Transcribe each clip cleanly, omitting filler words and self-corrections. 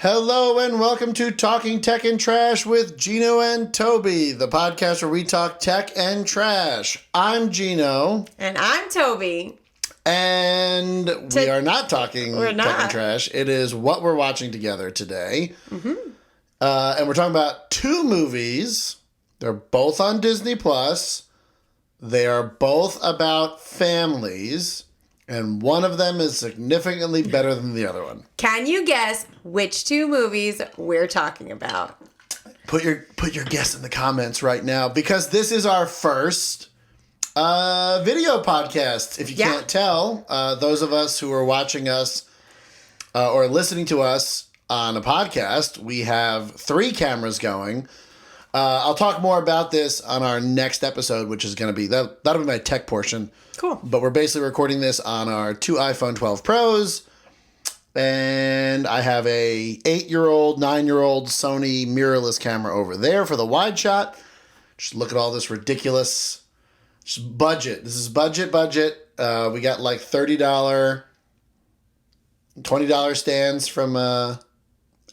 Hello and welcome to Talking Tech and Trash with Gino and Toby, the podcast where we talk tech and trash. I'm Gino. And I'm Toby. And we are not talking tech and trash. It is what we're watching together today. Mm-hmm. And we're talking about two movies. They're both on Disney+. They are both about families. And one of them is significantly better than the other one. Can you guess which two movies we're talking about? Put your guess in the comments right now, because this is our first video podcast. If you can't tell, those of us who are watching us or listening to us on a podcast, we have 3 cameras going. I'll talk more about this on our next episode, which is going to be, that'll be my tech portion. Cool. But we're basically recording this on our 2 iPhone 12 Pros. And I have a 8-year-old, 9-year-old Sony mirrorless camera over there for the wide shot. Just look at all this ridiculous budget. This is budget. We got like $30, $20 stands from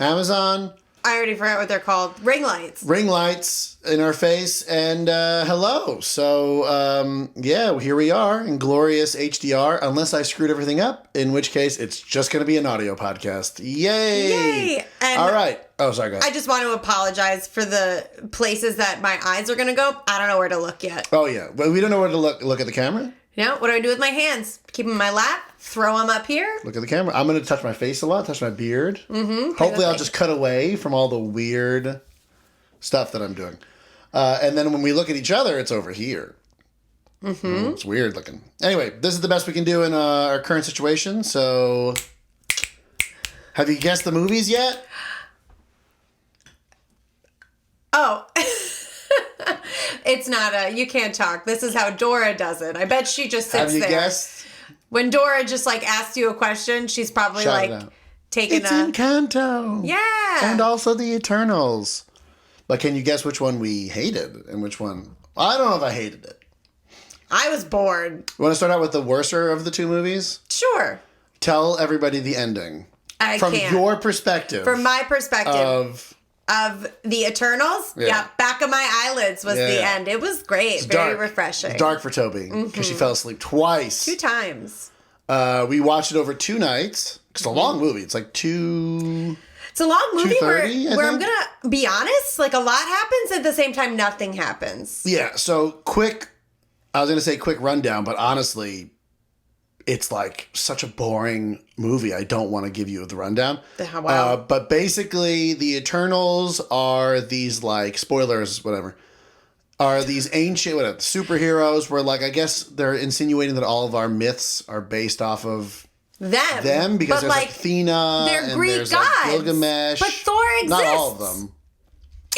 Amazon. I already forgot what they're called. Ring lights. Ring lights in our face, and hello. So, here we are in glorious HDR, unless I screwed everything up, in which case it's just going to be an audio podcast. Yay! And all right. Oh, sorry, go ahead. I just want to apologize for the places that my eyes are going to go. I don't know where to look yet. Oh, yeah. Well, we don't know where to look at the camera? Yeah, what do I do with my hands? Keep them in my lap, throw them up here. Look at the camera. I'm going to touch my face a lot, touch my beard. Mm-hmm. Hopefully I'll just cut away from all the weird stuff that I'm doing. And then when we look at each other, it's over here. Mm-hmm. It's weird looking. Anyway, this is the best we can do in our current situation. So, have you guessed the movies yet? Oh, it's not you can't talk. This is how Dora does it. I bet she just sits there. Have you guessed? When Dora just asks you a question, she's probably taking it's Encanto. Yeah. And also the Eternals. But can you guess which one we hated and which one? I don't know if I hated it. I was bored. You want to start out with the worser of the two movies? Sure. Tell everybody the ending. From your perspective. From my perspective. Of the Eternals? Yeah. Back of my eyelids was the end. It was great. It's very refreshing. It's dark for Toby because she fell asleep twice. 2 times. We watched it over 2 nights. It's a long movie. It's like 2... It's a long movie where I'm going to be honest. Like, a lot happens at the same time nothing happens. Yeah. So, I was going to say quick rundown, but honestly, it's like such a boring movie. I don't want to give you the rundown. Wow. But basically, the Eternals are these, like, spoilers, whatever, are these ancient superheroes where, like, I guess they're insinuating that all of our myths are based off of them because there's like Athena, they're and Greek there's gods. like Gilgamesh. But Thor exists. Not all of them.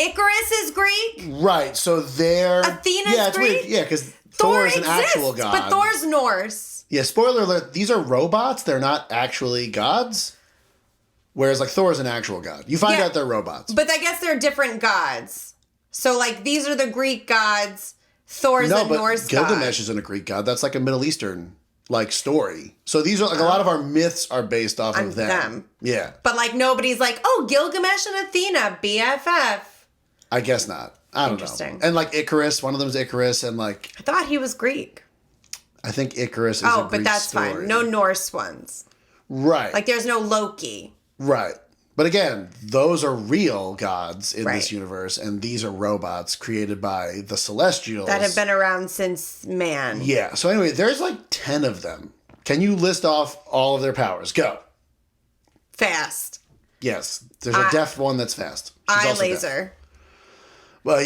Icarus is Greek. Right. So they're Athena's Greek. Weird. Yeah, because Thor is an actual god. But Thor's Norse. Yeah, spoiler alert, these are robots. They're not actually gods. Whereas, like, Thor is an actual god. You find out they're robots. But I guess they're different gods. So, like, these are the Greek gods. Thor's a Norse god. Gilgamesh isn't a Greek god. That's like a Middle Eastern, like, story. So these are, like, a lot of our myths are based off of them. Yeah. But, like, nobody's like, oh, Gilgamesh and Athena, BFF. I guess not. I don't know. And, like, Icarus, one of them is Icarus, and, like... I thought he was Greek. I think Icarus is a Greek story. Oh, but that's fine. No Norse ones. Right. Like, there's no Loki. Right. But again, those are real gods in this universe, and these are robots created by the Celestials. That have been around since man. Yeah. So anyway, there's like 10 of them. Can you list off all of their powers? Go. Fast. Yes. There's a deaf one that's fast. Eye laser. Deaf. Well,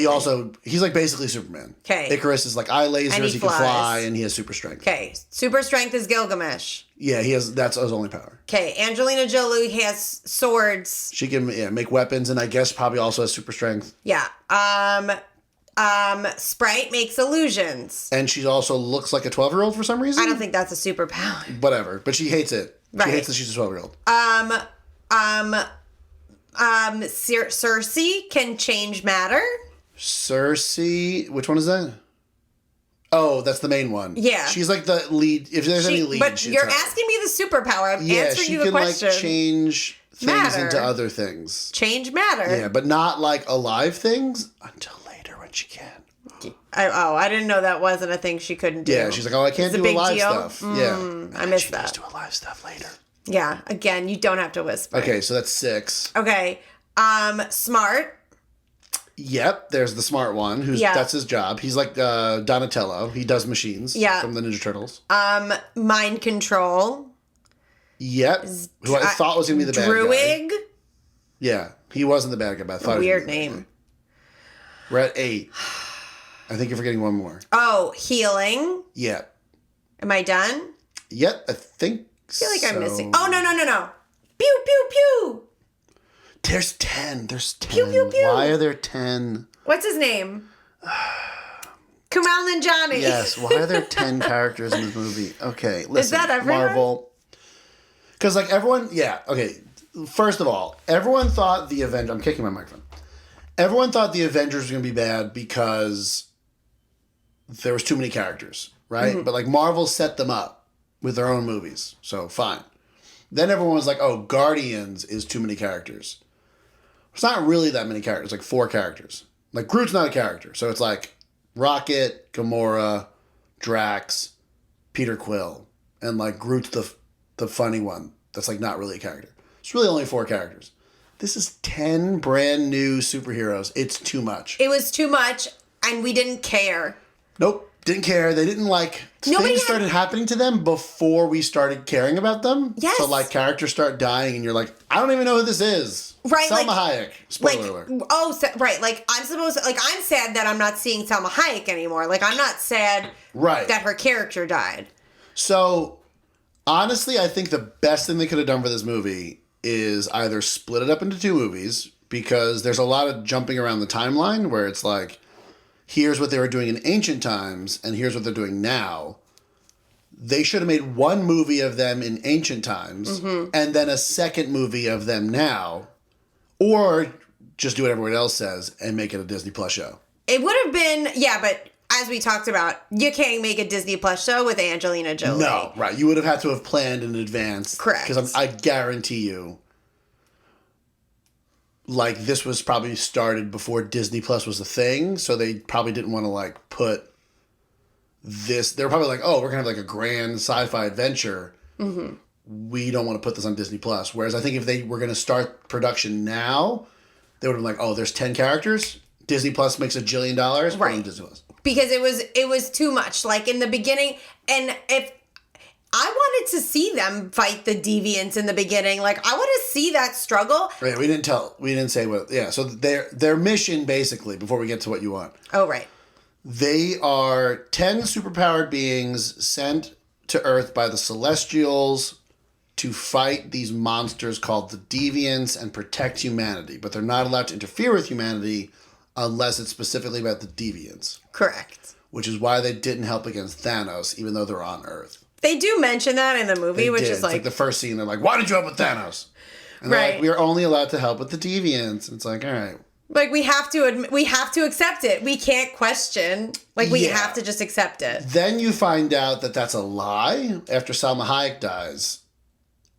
he's like basically Superman. Okay. Icarus is like eye lasers, he can fly, and he has super strength. Okay. Super strength is Gilgamesh. Yeah, that's his only power. Okay. Angelina Jolie has swords. She can make weapons, and I guess probably also has super strength. Yeah. Sprite makes illusions. And she also looks like a 12-year-old for some reason? I don't think that's a superpower. Whatever. But she hates it. Right. She hates that she's a 12-year-old. Cersei can change matter. Cersei, which one is that? Oh, that's the main one. Yeah. She's like the lead. If there's any lead, but you're asking me the superpower. I'm answering you the question. She can like change things into other things. Change matter. Yeah, but not like alive things until later when she can. I didn't know that wasn't a thing she couldn't do. Yeah, she's like, I can't do alive stuff. I missed that. She does do alive stuff later. Yeah, again, you don't have to whisper. Okay, so that's 6. Okay, smart. Yep, there's the smart one. That's his job. He's like Donatello. He does machines. From the Ninja Turtles. Mind control. Yep. Who I thought was gonna be the bad guy. Druig. Yeah, he wasn't the bad guy, but I thought. Weird name. We're at 8. I think you're forgetting one more. Oh, healing. Yep. Am I done? Yep, I think. I feel like I'm missing. Oh no! Pew pew pew. There's 10. There's 10. Pew, pew, pew. Why are there 10? What's his name? Kumail Nanjiani. Yes. Why are there 10 characters in this movie? Okay. Listen, is that everyone? Marvel. Because like everyone, yeah. Okay. First of all, everyone thought the Avengers. I'm kicking my microphone. Everyone thought the Avengers were going to be bad because there was too many characters, right? Mm-hmm. But like Marvel set them up with their own movies, so fine. Then everyone was like, "Oh, Guardians is too many characters." It's not really that many characters, like 4 characters. Like, Groot's not a character. So it's like Rocket, Gamora, Drax, Peter Quill. And, like, Groot's the funny one that's, like, not really a character. It's really only 4 characters. This is 10 brand new superheroes. It's too much. It was too much, and we didn't care. Nope. Didn't care. They didn't, like... Things started happening to them before we started caring about them. Yes. So, like, characters start dying, and you're like, I don't even know who this is. Right, Salma Hayek. Spoiler alert. Oh, right. Like, I'm sad that I'm not seeing Salma Hayek anymore. Like, I'm not sad that her character died. So, honestly, I think the best thing they could have done for this movie is either split it up into 2 movies, because there's a lot of jumping around the timeline where it's like, here's what they were doing in ancient times, and here's what they're doing now. They should have made 1 movie of them in ancient times, and then a second movie of them now. Or just do what everyone else says and make it a Disney Plus show. It would have been, but as we talked about, you can't make a Disney Plus show with Angelina Jolie. No, right. You would have had to have planned in advance. Correct. Because I guarantee you, like, this was probably started before Disney Plus was a thing, so they probably didn't want to, like, put this... They were probably like, oh, we're going to have, like, a grand sci-fi adventure. Mm-hmm. We don't want to put this on Disney Plus. Whereas I think if they were going to start production now, they would have been like, oh, there's 10 characters. Disney Plus makes $1 jillion. Put on Disney Plus. Because it was too much. Like in the beginning, and if I wanted to see them fight the deviants in the beginning, like I want to see that struggle. Right. We didn't say what. Yeah. So their mission basically, before we get to what you want. Oh, right. They are 10 superpowered beings sent to Earth by the Celestials to fight these monsters called the Deviants and protect humanity. But they're not allowed to interfere with humanity unless it's specifically about the Deviants. Correct. Which is why they didn't help against Thanos, even though they're on Earth. They do mention that in the movie, is like the first scene. They're like, why did you help with Thanos? And they're like, we are only allowed to help with the Deviants. And it's like, all right. Like, we have to accept it. We can't question. Like, we have to just accept it. Then you find out that that's a lie after Salma Hayek dies.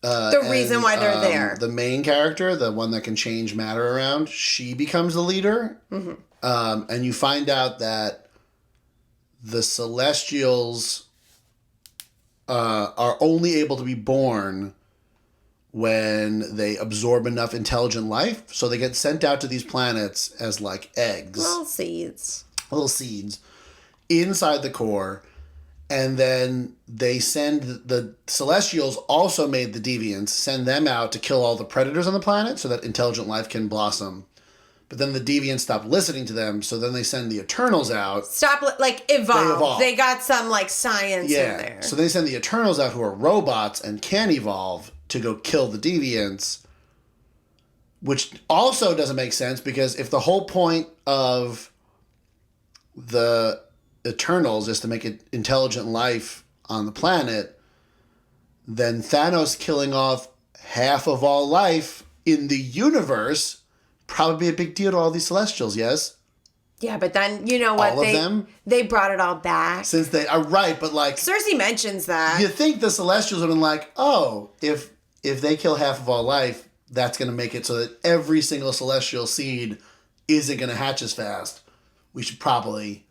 The reason why they're there. The main character, the one that can change matter around, she becomes the leader. Mm-hmm. And you find out that the Celestials are only able to be born when they absorb enough intelligent life. So they get sent out to these planets as like eggs. Little seeds inside the core. And then they send the Celestials also made the Deviants, send them out to kill all the predators on the planet so that intelligent life can blossom. But then the Deviants stop listening to them, so then they send the Eternals out. Evolve. They got some, science in there. So they send the Eternals out who are robots and can evolve to go kill the Deviants, which also doesn't make sense because if the whole point of the Eternals is to make it intelligent life on the planet, then Thanos killing off half of all life in the universe probably be a big deal to all these Celestials, yes? Yeah, but then, you know what? All of them? They brought it all back. Since they are right, but Cersei mentions that. You think the Celestials have been like, oh, if they kill half of all life, that's going to make it so that every single celestial seed isn't going to hatch as fast. We should probably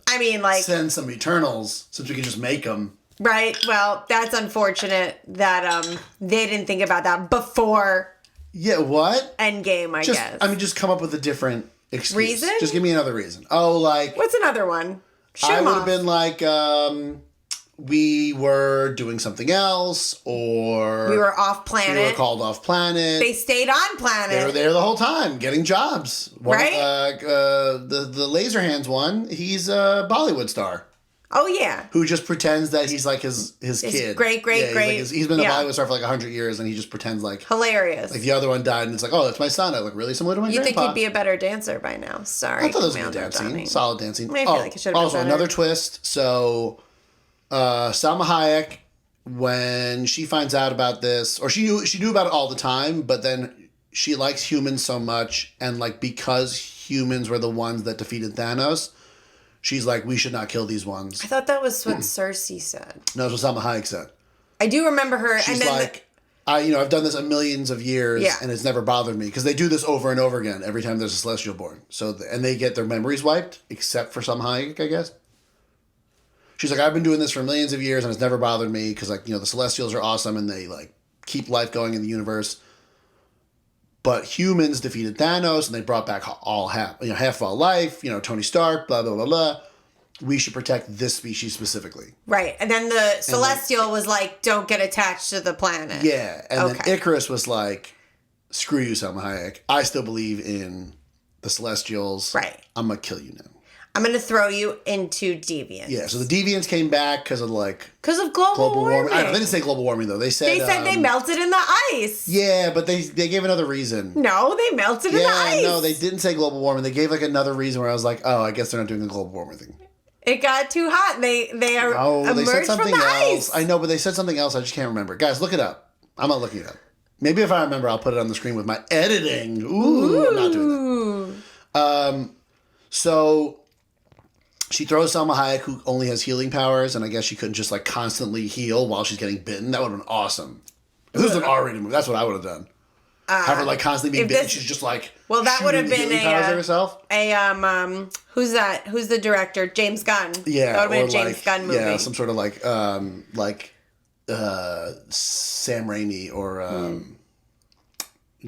send some Eternals since we can just make them. Right. Well, that's unfortunate that they didn't think about that before. Yeah, what? Endgame, I guess. Just come up with a different excuse. Reason? Just give me another reason. Oh, like... What's another one? I would have been like, we were doing something else, or... We were off planet. We were called off planet. They stayed on planet. They were there the whole time, getting jobs. Right? The Laserhands one, he's a Bollywood star. Oh, yeah. Who just pretends that he's like his kid. Great. He's been a Bollywood star for like 100 years, and he just pretends like... Hilarious. Like the other one died, and it's like, oh, that's my son. I look really similar to my grandpa. You think he'd be a better dancer by now. Sorry. I thought that was good dancing. Solid dancing. I feel like it should have been also, better. another twist. So, Salma Hayek, when she finds out about this, or she knew about it all the time, but then she likes humans so much, and like because humans were the ones that defeated Thanos, she's like, we should not kill these ones. I thought that was what Cersei said. No, that's what Salma Hayek said. I do remember her. She's and then like, I've done this a millions of years, and it's never bothered me, because they do this over and over again every time there's a Celestial born. So, and they get their memories wiped, except for Salma Hayek, I guess. She's like, I've been doing this for millions of years, and it's never bothered me, because like, the Celestials are awesome, and they like keep life going in the universe. But humans defeated Thanos, and they brought back half of all life. Tony Stark, blah blah blah blah. We should protect this species specifically. Right, and then the Celestial was like, don't get attached to the planet. Yeah, and then Icarus was like, screw you, Salma Hayek. I still believe in the Celestials. Right. I'm gonna kill you now. I'm gonna throw you into Deviants. Yeah, so the Deviants came back because of global warming. They didn't say global warming though. They said they melted in the ice. Yeah, but they gave another reason. No, they melted in the ice. No, they didn't say global warming. They gave like another reason where I was like, oh, I guess they're not doing the global warming thing. It got too hot. They said emerged something from the else. ice. I know, but they said something else. I just can't remember. Guys, look it up. I'm not looking it up. Maybe if I remember, I'll put it on the screen with my editing. Ooh. I'm not doing that. So she throws Salma Hayek, who only has healing powers, and I guess she couldn't just like constantly heal while she's getting bitten. That would have been awesome. If this was an R-rated movie, that's what I would have done. Have her like constantly being bitten. She's just like that would have been powers at herself. Who's that? Who's the director? James Gunn. Yeah, that would have been a James Gunn movie. Yeah, some sort of Sam Raimi or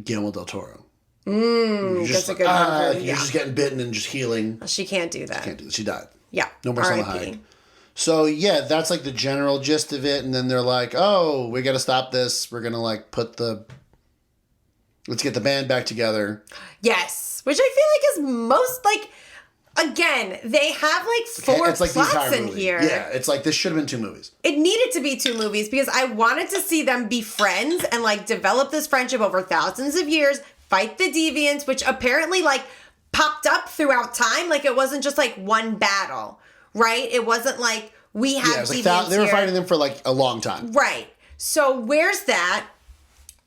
Guillermo del Toro. That's a good one. You're just getting bitten and just healing. She can't do that. She can't do that. She died. Yeah. No more Salma Hayek. So yeah, that's like the general gist of it, and then they're like, "Oh, we got to stop this. We're gonna like let's get the band back together." Yes, which I feel like is most like. Again, they have like four plots in here. Yeah, it's like this should have been 2 movies. It needed to be 2 movies because I wanted to see them be friends and like develop this friendship over thousands of years, fight the Deviants, which apparently like popped up throughout time. Like it wasn't just like one battle, right? It wasn't like we have Deviants they were fighting them for like a long time. Right. So where's that?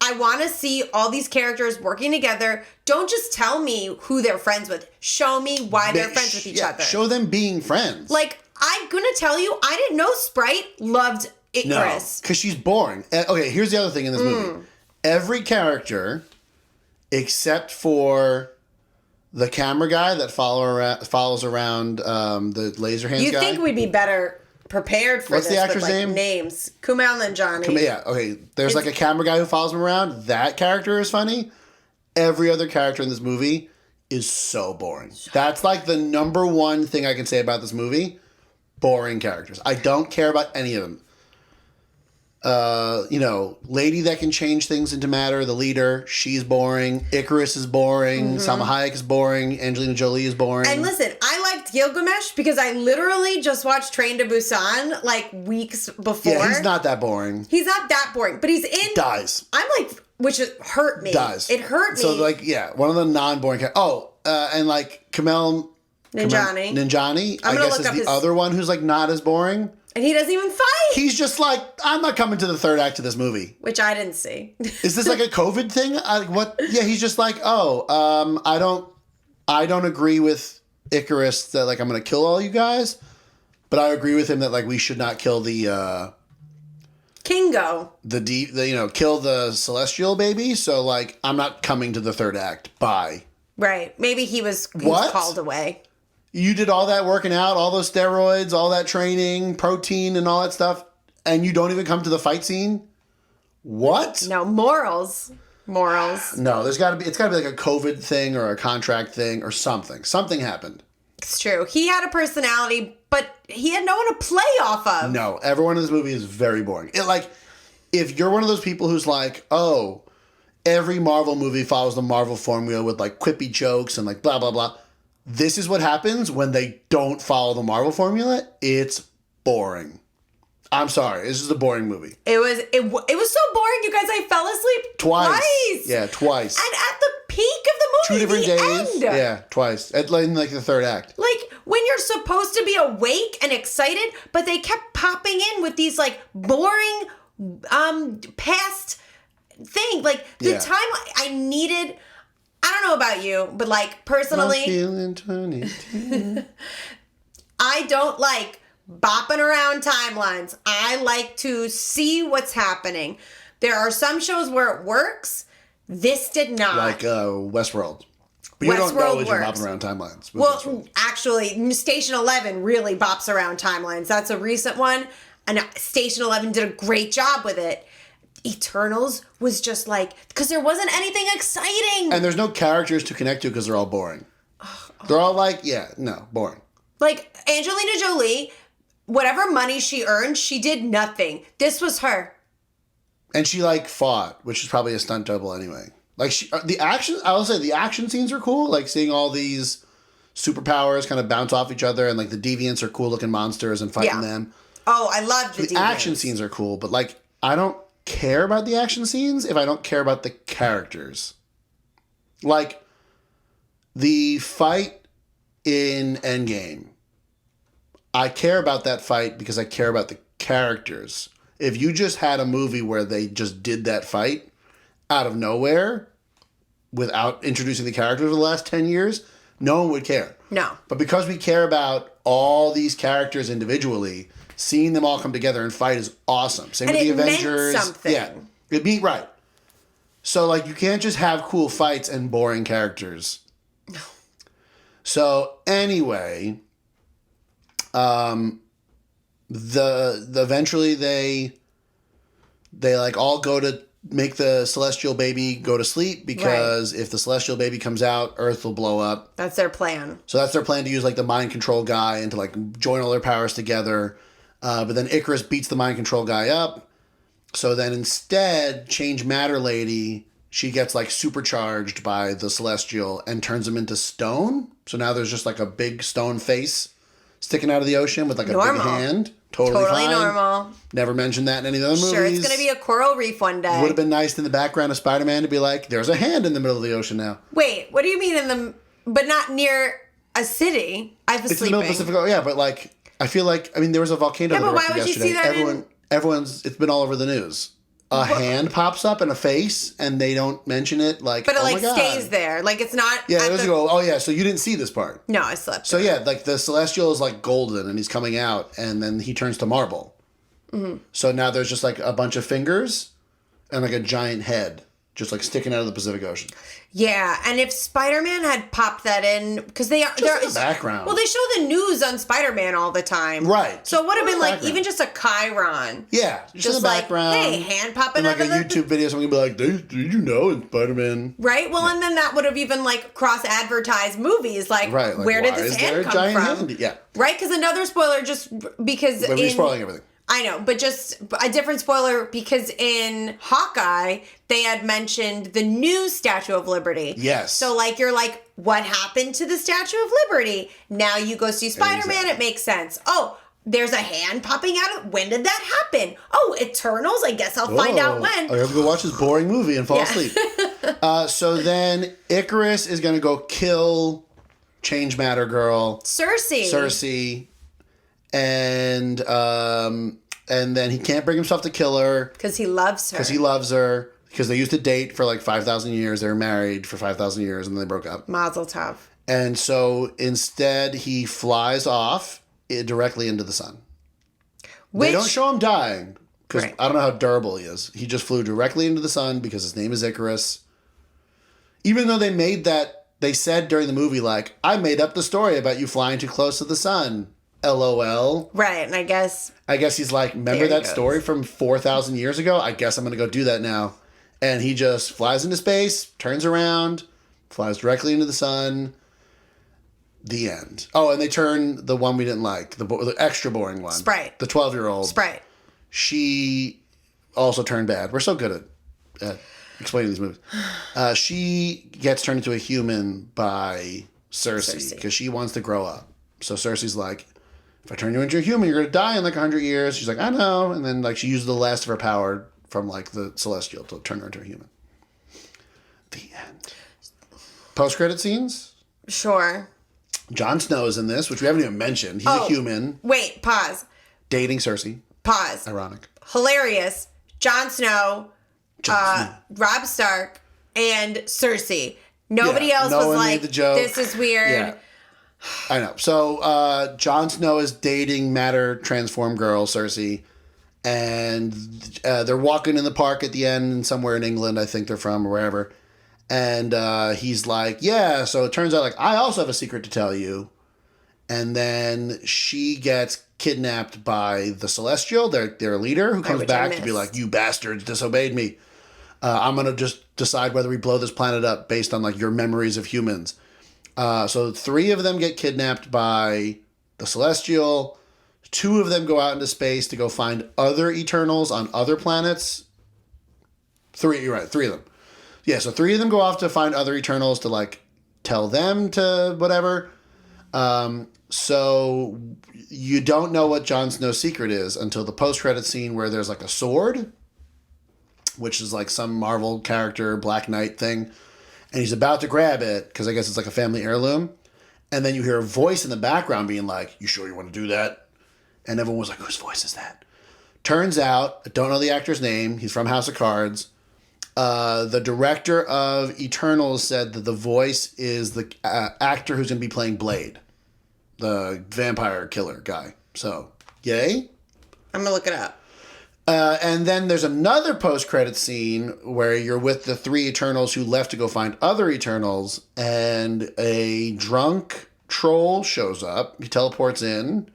I want to see all these characters working together. Don't just tell me who they're friends with. Show me why they're friends with each other. Show them being friends. Like, I'm going to tell you, I didn't know Sprite loved Icarus. No, because she's boring. Okay, here's the other thing in this movie. Every character, except for the camera guy that follows around the Laserhands guy. You think we'd be better prepared for What's this the actor's with, like, name? Names. Kumail Nanjiani. Yeah, okay. There's like a camera guy who follows him around. That character is funny. Every other character in this movie is so boring. That's like the number one thing I can say about this movie. Boring characters. I don't care about any of them. Lady that can change things into matter, the leader, she's boring. Icarus is boring. Salma Hayek is boring. Angelina Jolie is boring. And listen, I liked Gilgamesh because I literally just watched Train to Busan like weeks before. Yeah, he's not that boring. He's not that boring, but he's in... Dies. I'm like... Which hurt me. Dies. It hurt me. So, like, yeah, one of the non-boring characters. And, like, Kumail Nanjiani, I guess, is the other one who's, like, not as boring. And he doesn't even fight. He's just like, I'm not coming to the third act of this movie. Which I didn't see. Is this like a COVID thing? What? Yeah, he's just like, I don't agree with Icarus that, like, I'm going to kill all you guys. But I agree with him that, like, we should not kill the Kingo. Kill the celestial baby. So, like, I'm not coming to the third act. Bye. Right. Maybe he was called away. You did all that working out, all those steroids, all that training, protein and all that stuff, and you don't even come to the fight scene? What? No, morals. No, it's gotta be like a COVID thing or a contract thing or something. Something happened. It's true. He had a personality, but he had no one to play off of. No, everyone in this movie is very boring. If you're one of those people who's like, oh, every Marvel movie follows the Marvel formula with like quippy jokes and like blah, blah, blah. This is what happens when they don't follow the Marvel formula. It's boring. I'm sorry. This is a boring movie. It was so boring, you guys. I fell asleep twice. Yeah, twice. And at the peak of the movie, 2 different days. End. Yeah, twice. In like the third act. Like when you're supposed to be awake and excited, but they kept popping in with these like boring past thing. Like the time I needed. I don't know about you, but like personally, I'm feeling 22. I don't like bopping around timelines. I like to see what's happening. There are some shows where it works. This did not. Like Westworld. But you don't know as you're bopping around timelines. Well, actually, Station 11 really bops around timelines. That's a recent one. And Station 11 did a great job with it. Eternals was just like, because there wasn't anything exciting. And there's no characters to connect to because they're all boring. They're all like, boring. Like Angelina Jolie, whatever money she earned, she did nothing. This was her. And she like fought, which is probably a stunt double anyway. Like I will say the action scenes are cool. Like seeing all these superpowers kind of bounce off each other and like the deviants are cool looking monsters and fighting them. Oh, I love the deviants. The action scenes are cool, but like I don't care about the action scenes if I don't care about the characters. Like the fight in Endgame. I care about that fight because I care about the characters. If you just had a movie where they just did that fight out of nowhere without introducing the characters for the last 10 years, no one would care. No. But because we care about all these characters individually, seeing them all come together and fight is awesome. Same with the Avengers. Meant something. Yeah. It'd be right. So like you can't just have cool fights and boring characters. No. So anyway, eventually they like all go to make the celestial baby go to sleep because if the celestial baby comes out, Earth will blow up. That's their plan. So that's their plan, to use like the mind control guy and to like join all their powers together. But then Icarus beats the mind control guy up. So then instead, Change Matter Lady, she gets like supercharged by the celestial and turns him into stone. So now there's just like a big stone face sticking out of the ocean with like a big hand. Totally fine. Normal. Never mentioned that in any of the other movies. Sure, it's going to be a coral reef one day. Would have been nice in the background of Spider-Man to be like, there's a hand in the middle of the ocean now. Wait, what do you mean but not near a city? It's in the middle of the Pacific. Yeah, but like, I feel like, there was a volcano that erupted yesterday. You see that it's been all over the news. A hand pops up and a face, and they don't mention it. Like, but it stays there. Like it's not. Yeah, it doesn't go. Oh yeah, so you didn't see this part? No, I slept. So yeah, like the celestial is like golden, and he's coming out, and then he turns to marble. Mm-hmm. So now there's just like a bunch of fingers, and like a giant head, just like sticking out of the Pacific Ocean. Yeah, and if Spider-Man had popped that in, because they're in the background. Well, they show the news on Spider-Man all the time, right? So it would have been like even just a chyron. Yeah, just in the background. Hey, hand popping out of like a YouTube video. Someone would be like, "Did you know in Spider-Man?" Right. Well, and then that would have even like cross-advertised movies. Like where did this hand come from? Hand? Yeah. Right. Because another spoiler, just because we're spoiling everything. I know, but just a different spoiler because in Hawkeye, they had mentioned the new Statue of Liberty. Yes. So, like, you're like, what happened to the Statue of Liberty? Now you go see Spider-Man, It makes sense. Oh, there's a hand popping out. When did that happen? Oh, Eternals? I guess I'll find out when. I have to go watch this boring movie and fall asleep. So then Icarus is going to go kill Change Matter Girl. Cersei. And then he can't bring himself to kill her. Because he loves her. Because they used to date for like 5,000 years. They were married for 5,000 years and then they broke up. Mazel tov. And so instead he flies off directly into the sun. They don't show him dying, Because I don't know how durable he is. He just flew directly into the sun because his name is Icarus. Even though they said during the movie, like, I made up the story about you flying too close to the sun. LOL. Right, and I guess he's like, remember that story from 4,000 years ago? I guess I'm going to go do that now. And he just flies into space, turns around, flies directly into the sun. The end. Oh, and they turn the one we didn't like, the extra boring one. Sprite. The 12-year-old. Sprite. She also turned bad. We're so good at explaining these movies. She gets turned into a human by Cersei because she wants to grow up. So Cersei's like, if I turn you into a human, you're going to die in like 100 years. She's like, I know. And then like she uses the last of her power from like the Celestial to turn her into a human. The end. Post-credit scenes? Sure. Jon Snow is in this, which we haven't even mentioned. He's a human. Wait, pause. Dating Cersei. Pause. Ironic. Hilarious. Jon Snow, Robb Stark, and Cersei. Nobody else was like, this is weird. Yeah. I know. So, Jon Snow is dating matter transform girl, Cersei. And they're walking in the park at the end, somewhere in England, I think they're from, or wherever. And he's like, yeah, so it turns out, like, I also have a secret to tell you. And then she gets kidnapped by the Celestial, their leader, who comes back to be like, you bastards disobeyed me. I'm going to just decide whether we blow this planet up based on, like, your memories of humans. So 3 of them get kidnapped by the Celestial. 2 of them go out into space to go find other Eternals on other planets. 3, you're right, 3 of them. Yeah, so 3 of them go off to find other Eternals to, like, tell them to whatever. So you don't know what Jon Snow's secret is until the post-credit scene where there's, like, a sword, which is, like, some Marvel character, Black Knight thing. And he's about to grab it, because I guess it's like a family heirloom. And then you hear a voice in the background being like, you sure you want to do that? And everyone was like, whose voice is that? Turns out, I don't know the actor's name. He's from House of Cards. The director of Eternals said that the voice is the actor who's going to be playing Blade, the vampire killer guy. So, yay. I'm going to look it up. And then there's another post-credit scene where you're with the 3 Eternals who left to go find other Eternals, and a drunk troll shows up. He teleports in,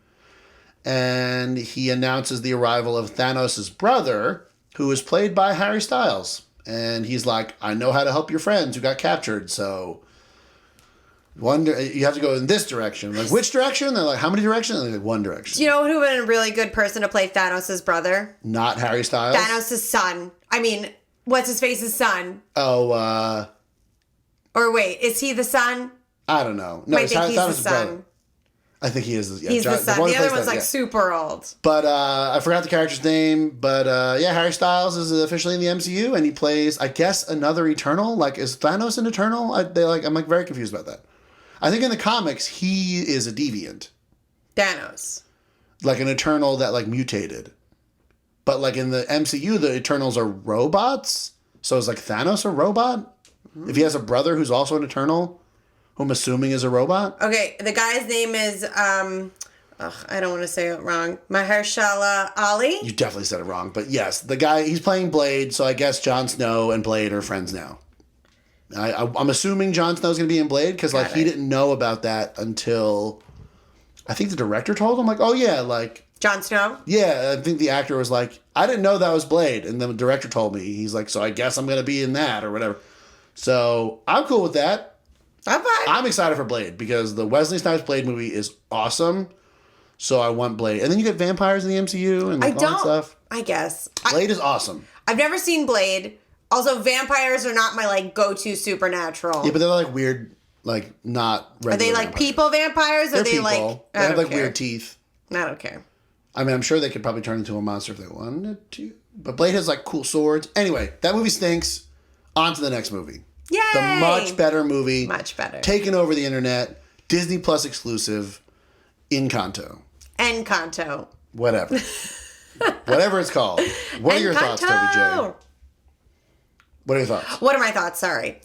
and he announces the arrival of Thanos' brother, who is played by Harry Styles. And he's like, I know how to help your friends who got captured, so you have to go in this direction. Like, which direction? They're like, how many directions? They're like, one direction. Do you know who would have been a really good person to play Thanos' brother? Not Harry Styles? Thanos' son. I mean, what's his face's son? Oh, Or wait, is he the son? I don't know. No, I think he's the son. Brother. I think he is. He's the son. The other one's like super old. But I forgot the character's name. But yeah, Harry Styles is officially in the MCU, and he plays, I guess, another Eternal. Like, is Thanos an Eternal? I'm like very confused about that. I think in the comics he is a deviant. Thanos. Like an Eternal that like mutated. But like in the MCU, the Eternals are robots. So is like Thanos a robot? Mm-hmm. If he has a brother who's also an Eternal, who I'm assuming is a robot? Okay, the guy's name is, I don't want to say it wrong. Mahershala Ali? You definitely said it wrong. But yes, the guy, he's playing Blade, so I guess Jon Snow and Blade are friends now. I'm assuming Jon Snow's going to be in Blade, because like he didn't know about that until, I think the director told him, like, oh yeah, like... Jon Snow? Yeah, I think the actor was like, I didn't know that was Blade. And then the director told me. He's like, so I guess I'm going to be in that or whatever. So I'm cool with that. I'm excited for Blade because the Wesley Snipes Blade movie is awesome. So I want Blade. And then you get vampires in the MCU and all that stuff. I guess. Blade is awesome. I've never seen Blade. Also, vampires are not my like go-to supernatural. Yeah, but they're like weird, like not regular. Are they like vampires. people vampires? Or are they people. like... They have like weird teeth. I don't care. I mean, I'm sure they could probably turn into a monster if they wanted to. But Blade has like cool swords. Anyway, that movie stinks. On to the next movie. Yay! The much better movie. Much better. Taking over the internet. Disney Plus exclusive. Encanto. Whatever. Whatever it's called. What are your thoughts, Toby J? What are your thoughts? What are my thoughts? Sorry.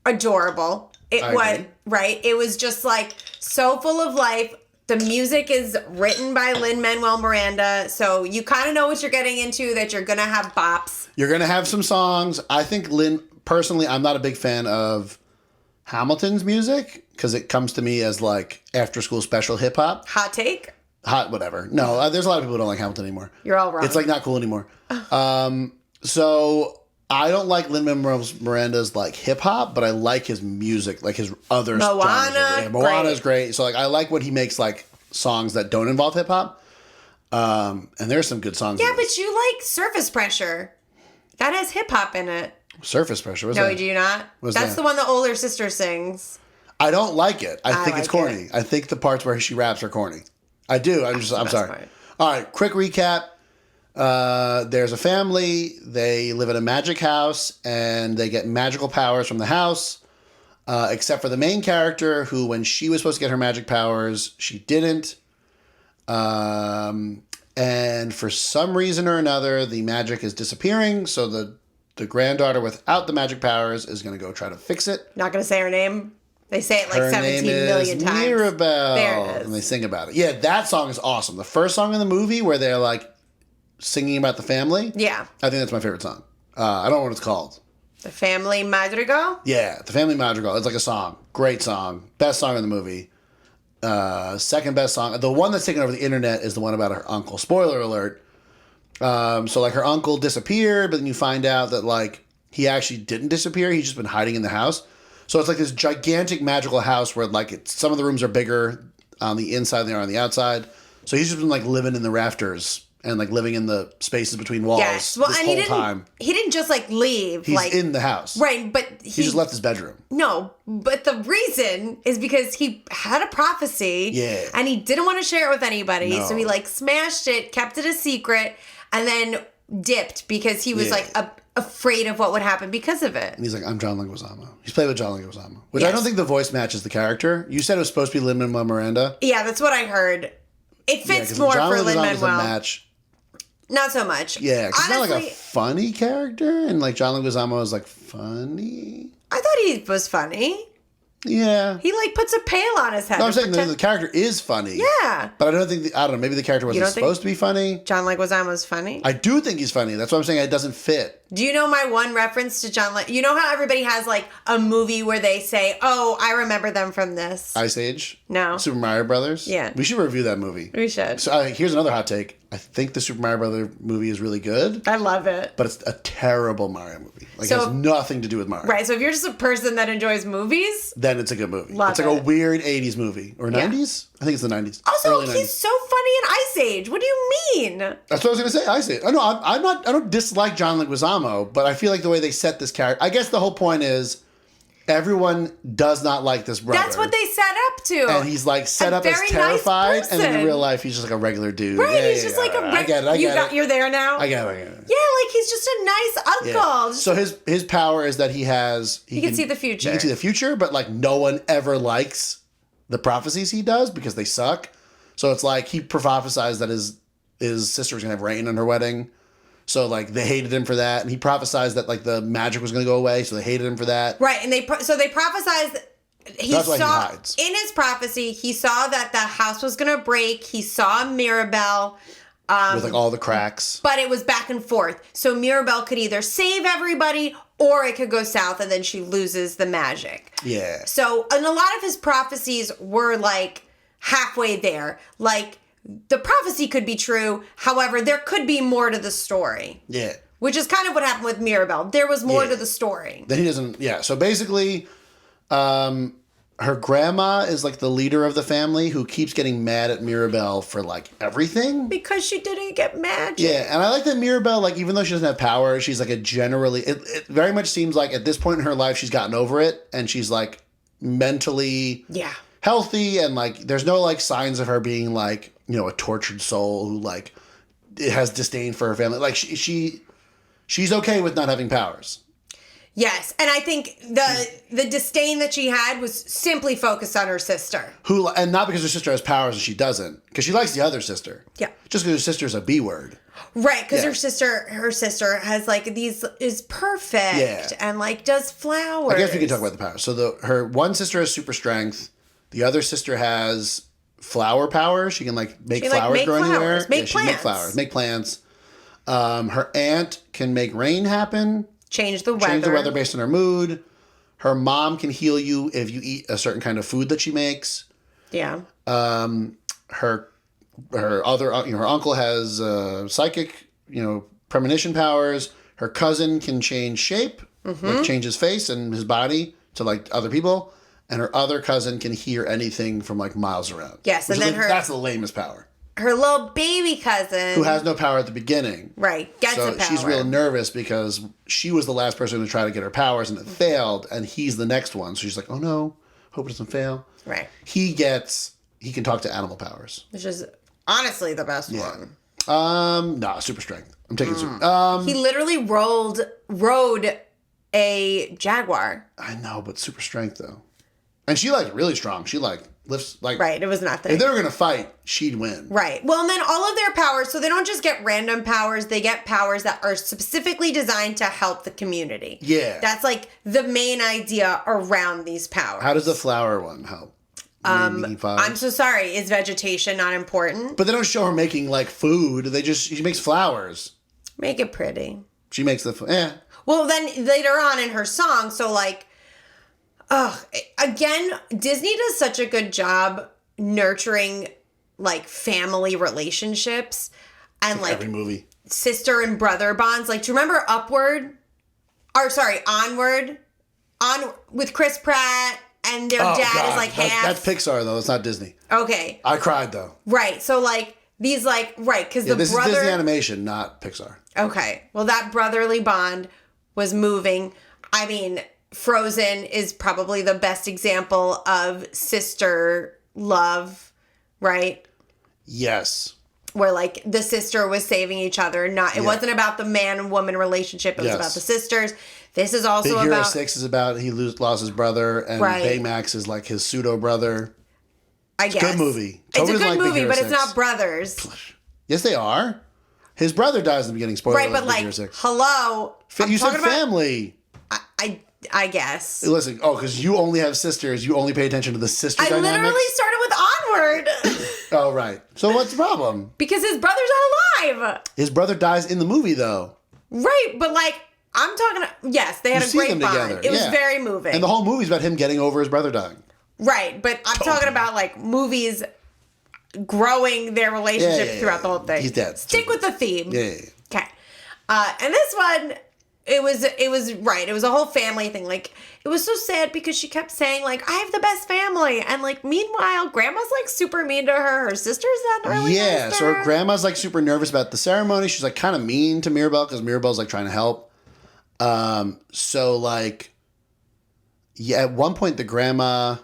Adorable. It was, right? It was just like so full of life. The music is written by Lin-Manuel Miranda, so you kind of know what you're getting into, that you're going to have bops. You're going to have some songs. I think personally, I'm not a big fan of Hamilton's music because it comes to me as like after school special hip hop. Hot take? Hot, whatever. No, there's a lot of people who don't like Hamilton anymore. You're all wrong. It's like not cool anymore. So I don't like Lin-Manuel Miranda's like hip hop, but I like his music, like his other Moana. Moana's great. So like I like when he makes like songs that don't involve hip hop. And there's some good songs. Yeah, but you like Surface Pressure. That has hip hop in it. Surface Pressure. What's no, that? do you not? What's That's that? the one the older sister sings. I don't like it. I think it's like corny. I think the parts where she raps are corny. I do. I'm sorry. Part. All right, quick recap. There's a family. They live in a magic house, and they get magical powers from the house, except for the main character, who, when she was supposed to get her magic powers, she didn't. And for some reason or another, the magic is disappearing, so the granddaughter without the magic powers is going to go try to fix it. Not going to say her name? They say it like Her 17 name million is times. Mirabelle. There it is. And they sing about it. Yeah, that song is awesome. The first song in the movie where they're like singing about the family. Yeah. I think that's my favorite song. I don't know what it's called. The Family Madrigal? Yeah, The Family Madrigal. It's like a song. Great song. Best song in the movie. Second best song. The one that's taken over the internet is the one about her uncle. Spoiler alert. So like her uncle disappeared, but then you find out that like he actually didn't disappear. He's just been hiding in the house. So it's like this gigantic magical house where like some of the rooms are bigger on the inside than they are on the outside. So he's just been like living in the rafters and like living in the spaces between walls Yes. Well, this and whole time. He didn't just like leave. He's like in the house. Right, but He just left his bedroom. No, but the reason is because he had a prophecy. Yeah. And he didn't want to share it with anybody. No. So he like smashed it, kept it a secret, and then dipped because he was Yeah. like afraid of what would happen because of it. And he's like, I'm John Leguizamo. He's played with John Leguizamo. Which I don't think the voice matches the character. You said it was supposed to be Lin-Manuel Miranda. Yeah, that's what I heard. It fits 'cause more John for Leguizamo Lin-Manuel. doesn't match. Not so much. Yeah, because he's not like a Honestly, funny character. And like John Leguizamo is like funny. I thought he was funny. Yeah. He like puts a pail on his head. No, I'm and saying pretend- the character is funny. Yeah. But I don't think, I don't know, maybe the character wasn't don't think- supposed to be funny. John Leguizamo's funny. I do think he's funny. That's why I'm saying it doesn't fit. Do you know my one reference to John? You know how everybody has like a movie where they say, "Oh, I remember them from this." Ice Age? No. Super Mario Brothers? Yeah. We should review that movie. We should. So here's another hot take. I think the Super Mario Brothers movie is really good, I love it. but it's a terrible Mario movie. Like, So- it has nothing to do with Mario. Right. So if you're just a person that enjoys movies, Then it's a good movie. Love it's like a it. weird 80s movie. Or 90s? I think it's the 90s. also Early he's 90s. so funny in Ice Age. What do you mean? That's what I was going to say. I say it. I know. I'm not. I don't dislike John Leguizamo, but I feel like the way they set this character. I guess the whole point is everyone does not like this brother. That's what they set up to. And he's like set A up as very terrified, nice and then in person. real life he's just like a regular dude. Right. Yeah, He's just like a. I get it. I get it. You're there now. I get it. Yeah, like he's just a nice uncle. Yeah. Just- So his power is that he can see the future. He can see the future, but like no one ever likes the prophecies he does because they suck. So it's like he prophesied that his sister was gonna have rain on her wedding. So like they hated him for that, and he prophesied that like the magic was gonna go away, so they hated him for that. Right, and they prophesized. That's why he hides. In his prophecy. He saw that the house was gonna break. He saw Mirabelle. With like all the cracks. But it was back and forth. So Mirabelle could either save everybody or it could go south and then she loses the magic. Yeah. So, and a lot of his prophecies were like halfway there. Like, the prophecy could be true. However, there could be more to the story. Yeah. Which is kind of what happened with Mirabelle. There was more Yeah. to the story. Then he doesn't. Yeah. So basically, her grandma is like the leader of the family who keeps getting mad at Mirabelle for like everything. Because she didn't get magic. Yeah, and I like that Mirabelle, like, even though she doesn't have power, she's like a generally. It very much seems like at this point in her life, she's gotten over it, and she's like mentally Yeah. healthy, and like there's no like signs of her being like, you know, a tortured soul who like has disdain for her family. Like she's okay with not having powers. Yes, and I think the disdain that she had was simply focused on her sister. Who, and not because her sister has powers and she doesn't, because she likes the other sister. Yeah. Just because her sister's a B word. Right, because Yeah. her sister has like is perfect Yeah. and like does flowers. I guess we can talk about the powers. So her one sister has super strength, the other sister has flower power. She can like make flowers grow anywhere. Make she can make flowers, make plants. Her aunt can make rain happen. Change the weather based on her mood. Her mom can heal you if you eat a certain kind of food that she makes. Yeah. Her uncle has psychic, premonition powers. Her cousin can change shape, like change his face and his body to like other people. And her other cousin can hear anything from like miles around. Yes, and then that's the lamest power. Her little baby cousin, who has no power at the beginning, right, gets the power. She's real nervous because she was the last person to try to get her powers and it failed, and he's the next one. So she's like, "Oh no, hope it doesn't fail." Right. He can talk to animal powers, which is honestly the best one. No, super strength. I'm taking super. He literally rode a jaguar. I know, but super strength though, and she like really strong. She like lifts like right. It was nothing. If they were gonna fight, she'd win. Right. Well, and then all of their powers. So they don't just get random powers. They get powers that are specifically designed to help the community. Yeah. That's like the main idea around these powers. How does the flower one help? I'm so sorry. Is vegetation not important? But they don't show her making like food. She makes flowers. Make it pretty. She makes Well, then later on in her song, so like, again, Disney does such a good job nurturing like family relationships and like every movie, sister and brother bonds. Like, do you remember Onward, with Chris Pratt and their dad is like half. That's Pixar though. It's not Disney. Okay. I cried though. Right. So like these like because the this brother is Disney animation, not Pixar. Okay. Well, that brotherly bond was moving. I mean, Frozen is probably the best example of sister love, right? Yes. Where like the sister was saving each other. It wasn't about the man and woman relationship. It was about the sisters. This is also Big Hero 6 is about he lost his brother, and Baymax is like his pseudo brother. I guess. Good movie. It's a good movie, but it's not brothers. Yes, they are. His brother dies in the beginning. Spoiler alert. Right, but like, hello. You said family. I guess. Listen, because you only have sisters, you only pay attention to the sister dynamics. I literally started with Onward. Oh, right. So what's the problem? Because his brother's not alive. His brother dies in the movie, though. Right, but like, I'm talking... Yes, they had a great bond. Together. It was very moving. And the whole movie's about him getting over his brother dying. Right, but I'm talking about like movies growing their relationship throughout the whole thing. He's dead. Stick with the theme. Yeah. Okay. And this one... It was right. It was a whole family thing. Like, it was so sad because she kept saying, like, I have the best family. And, like, meanwhile, grandma's, like, super mean to her. Her sister's not really nice to so her. her grandma's, like, super nervous about the ceremony. She's, like, kind of mean to Mirabelle because Mirabelle's, like, trying to help. So, like, at one point, the grandma,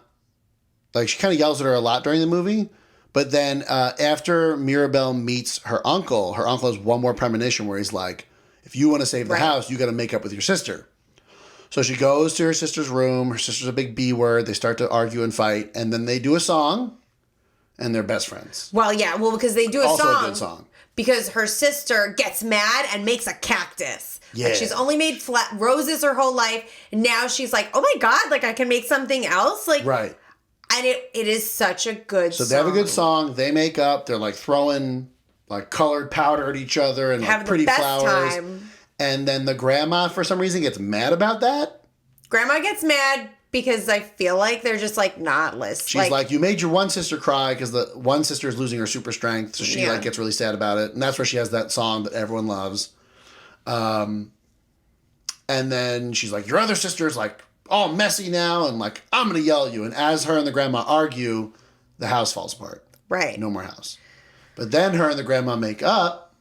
like, she kind of yells at her a lot during the movie. But then after Mirabelle meets her uncle has one more premonition where he's like, if you want to save the house, you got to make up with your sister. So she goes to her sister's room. Her sister's a big B word. They start to argue and fight. And then they do a song. And they're best friends. Well, yeah. Well, because they do a also song. Also a good song. Because her sister gets mad and makes a cactus. Yeah. Like, she's only made flat roses her whole life. And now she's like, oh my God, like I can make something else. Like, right. And it is such a good song. So they have a good song. They make up. They're like throwing like colored powder at each other and like pretty flowers. Time. And then the grandma, for some reason, gets mad about that. Grandma gets mad because I feel like they're just like not listening. She's like, you made your one sister cry because the one sister is losing her super strength. So she like gets really sad about it. And that's where she has that song that everyone loves. And then she's like, your other sister's like all messy now. And like, I'm going to yell at you. And as her and the grandma argue, the house falls apart. Right. No more house. But then her and the grandma make up.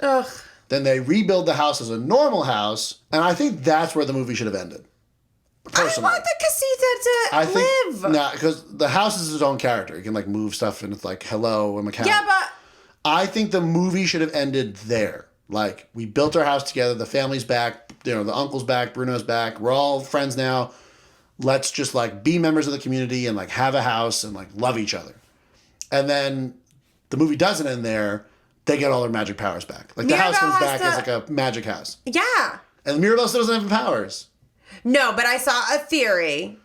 Ugh. Then they rebuild the house as a normal house. And I think that's where the movie should have ended. Personally. I want the casita to live. Nah, because the house is its own character. You can like move stuff and it's like, hello, I'm a cat. Yeah, but... I think the movie should have ended there. Like, we built our house together. The family's back. The uncle's back. Bruno's back. We're all friends now. Let's just like be members of the community and like have a house and like love each other. And then the movie doesn't end there. They get all their magic powers back. Like, the house comes back as like a magic house. Yeah. And Mirabelle still doesn't have powers. No, but I saw a theory.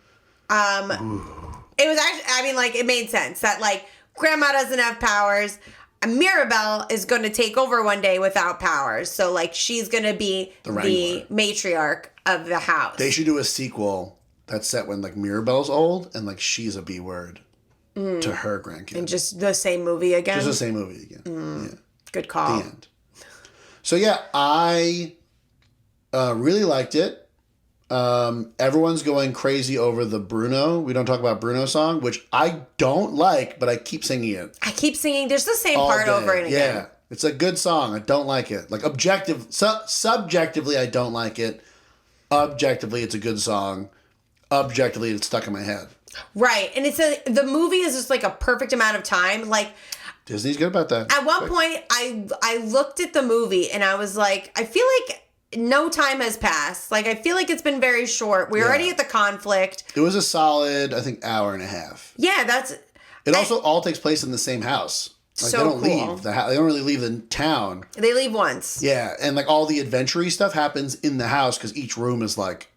It was actually, I mean, like, it made sense that, like, Grandma doesn't have powers. Mirabelle is going to take over one day without powers. So, like, she's going to be the matriarch of the house. They should do a sequel that's set when, like, Mirabelle's old and, like, she's a B word to her grandkids. And just the same movie again? Just the same movie again. Yeah. Good call. The end. So, yeah, I really liked it. Everyone's going crazy over the Bruno. We don't talk about Bruno song, which I don't like, but I keep singing it. I keep singing. There's the same all part day. over and again. Yeah. It's a good song. I don't like it. Like, subjectively, I don't like it. Objectively, it's a good song. Objectively, it's stuck in my head. Right. And the movie is just like a perfect amount of time. Like, Disney's good about that. At one point, I looked at the movie and I was like, I feel like no time has passed. Like, I feel like it's been very short. We're already at the conflict. It was a solid, I think, hour and a half. Yeah, It also all takes place in the same house. Like, so they don't cool. leave the house. They don't really leave the town. They leave once. Yeah, and like all the adventure-y stuff happens in the house because each room is like,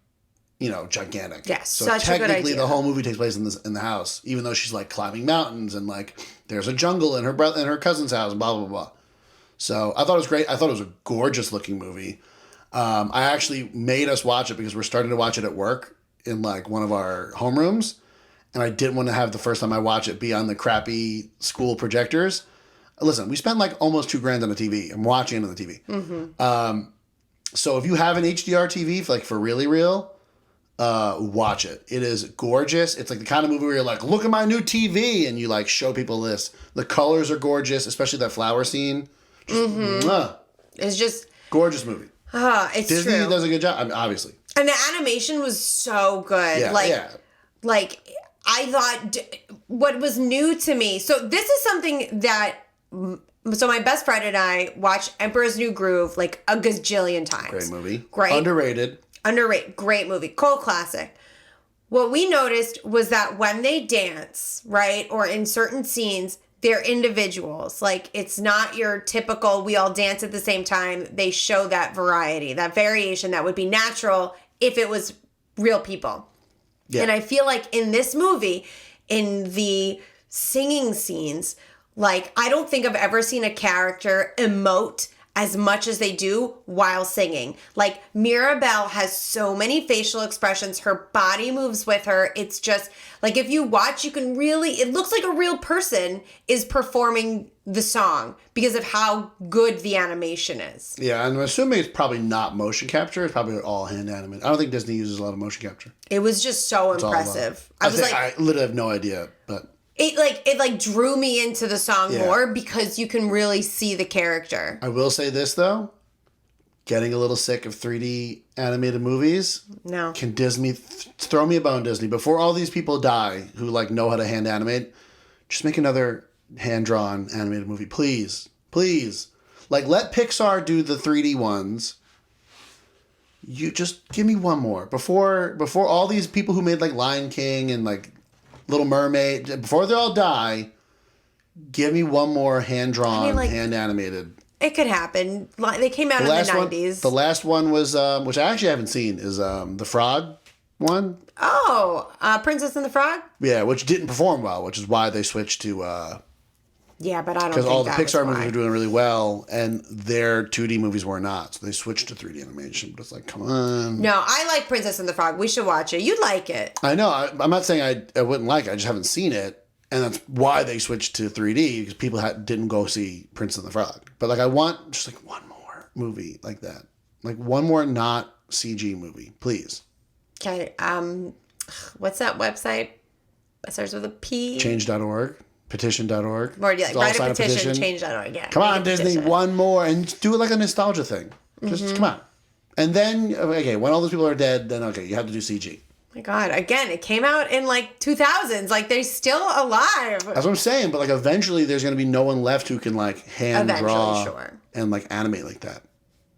gigantic. Yes, so such a good technically idea. the whole movie takes place in the house, even though she's like climbing mountains and like there's a jungle in her cousin's house and blah blah blah. So I thought it was great. I thought it was a gorgeous looking movie. I actually made us watch it because we're starting to watch it at work in like one of our homerooms, and I didn't want to have the first time I watch it be on the crappy school projectors. Listen, we spent like almost $2,000 on a TV. I'm watching it on the TV. Mm-hmm. So if you have an HDR TV for really real, watch it. It is gorgeous. It's like the kind of movie where you're like, look at my new TV, and you like show people this. The colors are gorgeous, especially that flower scene. It's just gorgeous movie. It's Disney true. does a good job, obviously. And the animation was so good. Yeah, Like, I thought what was new to me. So this is something that. So my best friend and I watched Emperor's New Groove like a gazillion times. Great movie. Great. Underrated. Great movie. Cult classic. What we noticed was that when they dance, right, or in certain scenes, they're individuals. Like, it's not your typical, we all dance at the same time. They show that variety, that variation that would be natural if it was real people. Yeah. And I feel like in this movie, in the singing scenes, like, I don't think I've ever seen a character emote as much as they do while singing. Like, Mirabelle has so many facial expressions. Her body moves with her. It's just, like, if you watch, you can really, it looks like a real person is performing the song because of how good the animation is. Yeah, and I'm assuming it's probably not motion capture. It's probably all hand animated. I don't think Disney uses a lot of motion capture. It was just so impressive. I literally have no idea, but... It drew me into the song more because you can really see the character. I will say this though, getting a little sick of 3D animated movies. No. Can Disney throw me a bone, Disney? Before all these people die who like know how to hand animate, just make another hand drawn animated movie, please, please. Like, let Pixar do the 3D ones. You just give me one more before all these people who made like Lion King and like Little Mermaid, before they all die, give me one more hand-drawn, hand-animated. It could happen. They came out in the 90s. The last one was, which I actually haven't seen, is the Frog one. Oh, Princess and the Frog? Yeah, which didn't perform well, which is why they switched to... yeah, but I don't think because all the Pixar movies were doing really well, and their 2D movies were not. So they switched to 3D animation. But it's like, come on. No, I like Princess and the Frog. We should watch it. You'd like it. I know. I'm not saying I wouldn't like it. I just haven't seen it. And that's why they switched to 3D, because people didn't go see Princess and the Frog. But like, I want just like one more movie like that. Like one more not CG movie, please. Okay. What's that website? It starts with a P. Change.org. Petition.org. Or write a petition, change.org. Yeah. Come on, Disney, one more, and do it like a nostalgia thing. Just come on. And then, okay, when all those people are dead, then okay, you have to do CG. My God, again, it came out in like 2000s. Like, they're still alive. That's what I'm saying, but like eventually there's going to be no one left who can like hand draw and like animate like that.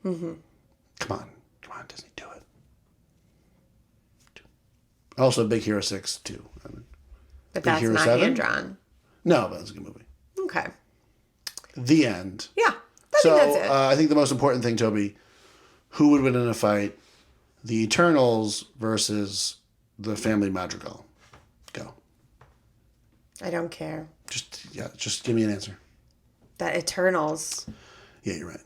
Mm-hmm. Come on, Disney, do it. Also, Big Hero 6 too. But that's Hero not 7? hand-drawn. No, but that's a good movie. Okay. The end. Yeah, I think that's it. I think the most important thing, Toby, who would win in a fight? The Eternals versus the Family Madrigal. Go. I don't care. Just just give me an answer. That Eternals. Yeah, you're right.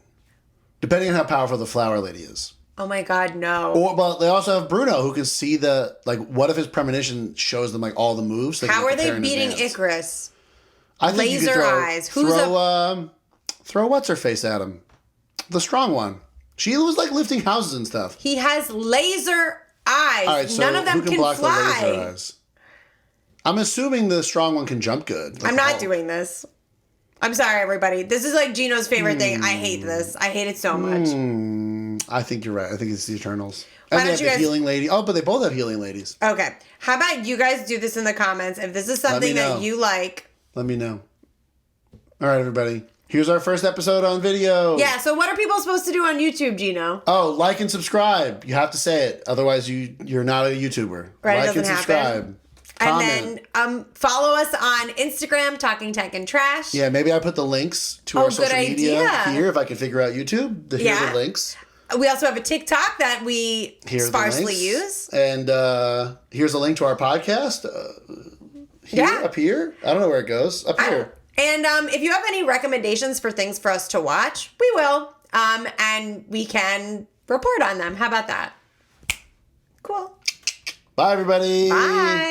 Depending on how powerful the flower lady is. Oh my God, no. Or, but they also have Bruno, who can see what if his premonition shows them, like, all the moves? So how are they beating Icarus? I think Laser you could eyes. throw what's-her-face at him. The strong one. She was, like, lifting houses and stuff. He has laser eyes. All right, so none of them who can block fly. the laser eyes? I'm assuming the strong one can jump good. I'm not doing this. I'm sorry, everybody. This is like Gino's favorite thing. I hate this. I hate it so much. I think you're right. I think it's the Eternals. Why And they don't have you the guys... healing lady. Oh, but they both have healing ladies. Okay. How about you guys do this in the comments if this is something that you like. Let me know. All right, everybody. Here's our first episode on video. Yeah, so what are people supposed to do on YouTube, Gino? Oh, like and subscribe. You have to say it. Otherwise, you're not a YouTuber. Right, like and subscribe. Happen. Comment. And then follow us on Instagram, Talking Tech and Trash. Yeah, maybe I put the links to our social media here if I can figure out YouTube. Here are the links. We also have a TikTok that we sparsely use. And here's a link to our podcast. Up here. I don't know where it goes. Up here. And if you have any recommendations for things for us to watch, we will. And we can report on them. How about that? Cool. Bye, everybody. Bye.